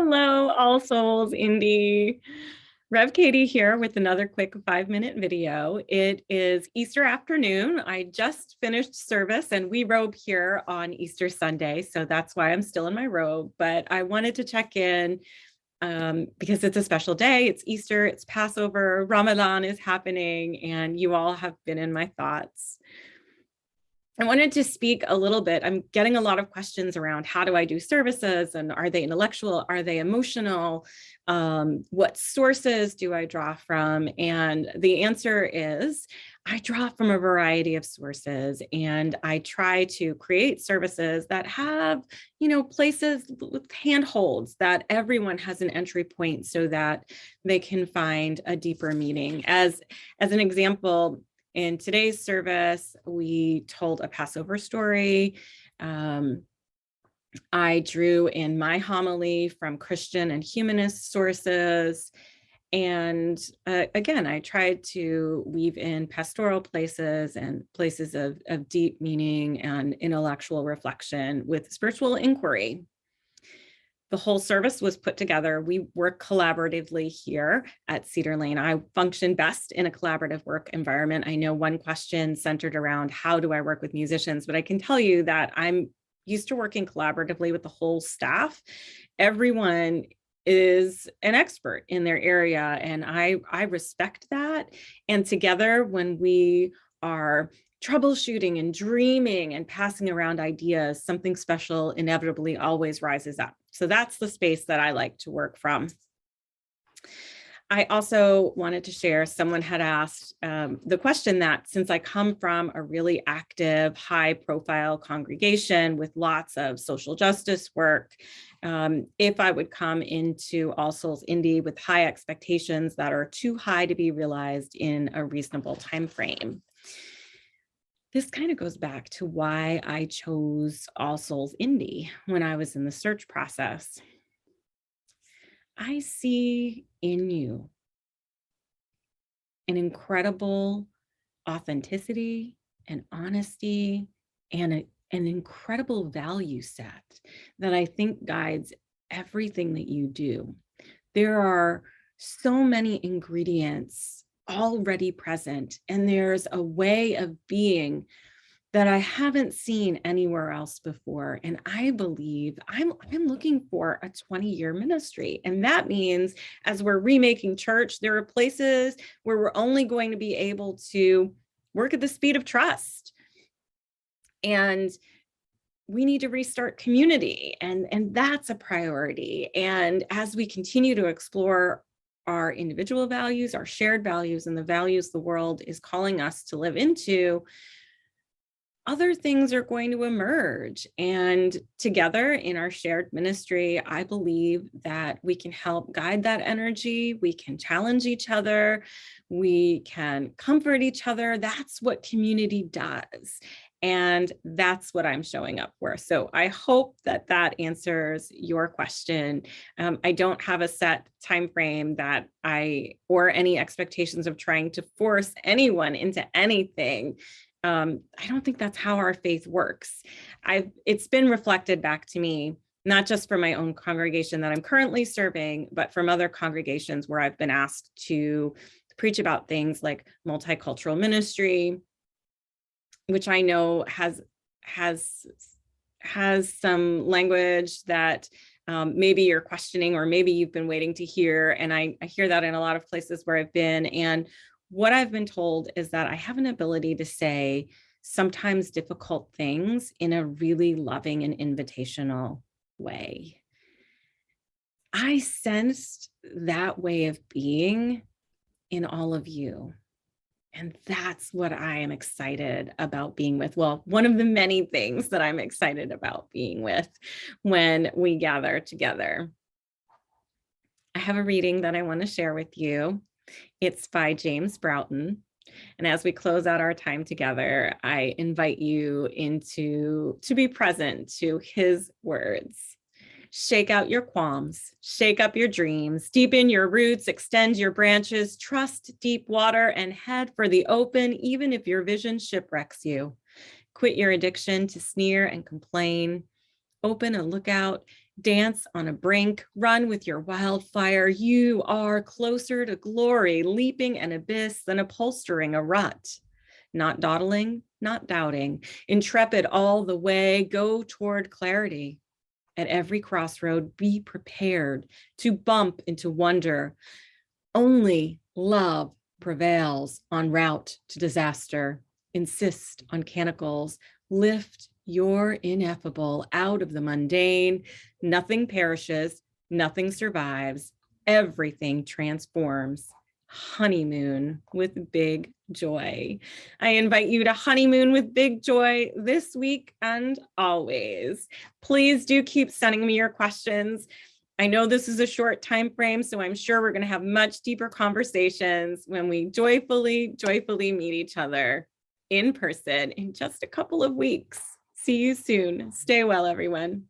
Hello, All Souls Indy. Rev Katie here with another quick 5-minute video. It is Easter afternoon. I just finished service and we robe here on Easter Sunday, so that's why I'm still in my robe. But I wanted to check in because it's a special day. It's Easter, it's Passover, Ramadan is happening, and you all have been in my thoughts. I wanted to speak a little bit. I'm getting a lot of questions around how do I do services, and are they intellectual? Are they emotional? What sources do I draw from? And the answer is I draw from a variety of sources, and I try to create services that have, places with handholds that everyone has an entry point so that they can find a deeper meaning. As an example, in today's service, we told a Passover story. I drew in my homily from Christian and humanist sources. And again, I tried to weave in pastoral places and places of deep meaning and intellectual reflection with spiritual inquiry. The whole service was put together. We work collaboratively here at Cedar Lane. I function best in a collaborative work environment. I know one question centered around how do I work with musicians, but I can tell you that I'm used to working collaboratively with the whole staff. Everyone is an expert in their area, and I respect that. And together, when we are troubleshooting and dreaming and passing around ideas, something special inevitably always rises up. So that's the space that I like to work from. I also wanted to share, someone had asked the question that since I come from a really active, high profile congregation with lots of social justice work, if I would come into All Souls Indy with high expectations that are too high to be realized in a reasonable time frame. This kind of goes back to why I chose All Souls Indy when I was in the search process. I see in you an incredible authenticity and honesty and an incredible value set that I think guides everything that you do. There are so many ingredients already present, and there's a way of being that I haven't seen anywhere else before. And I believe I'm looking for a 20-year ministry. And that means as we're remaking church, there are places where we're only going to be able to work at the speed of trust. And we need to restart community, and that's a priority. And as we continue to explore our individual values, our shared values, and the values the world is calling us to live into, other things are going to emerge. And together in our shared ministry, I believe that we can help guide that energy. We can challenge each other. We can comfort each other. That's what community does. And that's what I'm showing up for. So I hope that answers your question. I don't have a set time frame or any expectations of trying to force anyone into anything. I don't think that's how our faith works. It's been reflected back to me, not just from my own congregation that I'm currently serving, but from other congregations where I've been asked to preach about things like multicultural ministry, which I know has some language that maybe you're questioning, or maybe you've been waiting to hear. And I hear that in a lot of places where I've been. And what I've been told is that I have an ability to say sometimes difficult things in a really loving and invitational way. I sensed that way of being in all of you. And that's what I am excited about being with. Well, one of the many things that I'm excited about being with when we gather together. I have a reading that I want to share with you. It's by James Broughton. And as we close out our time together, I invite you to be present to his words. Shake out your qualms, shake up your dreams, deepen your roots, extend your branches, trust deep water, and head for the open, even if your vision shipwrecks you. Quit your addiction to sneer and complain. Open a lookout, Dance on a brink, run with your wildfire. You are closer to glory, leaping an abyss than upholstering a rut. Not dawdling, not doubting, intrepid all the way, go toward clarity. At every crossroad, be prepared to bump into wonder. Only love prevails on route to disaster. Insist on canticles, lift your ineffable out of the mundane. Nothing perishes, nothing survives, everything transforms. Honeymoon with big joy. I invite you to honeymoon with big joy this week and always. Please do keep sending me your questions. I know this is a short time frame, so I'm sure we're going to have much deeper conversations when we joyfully meet each other in person in just a couple of weeks. See you soon. Stay well, everyone.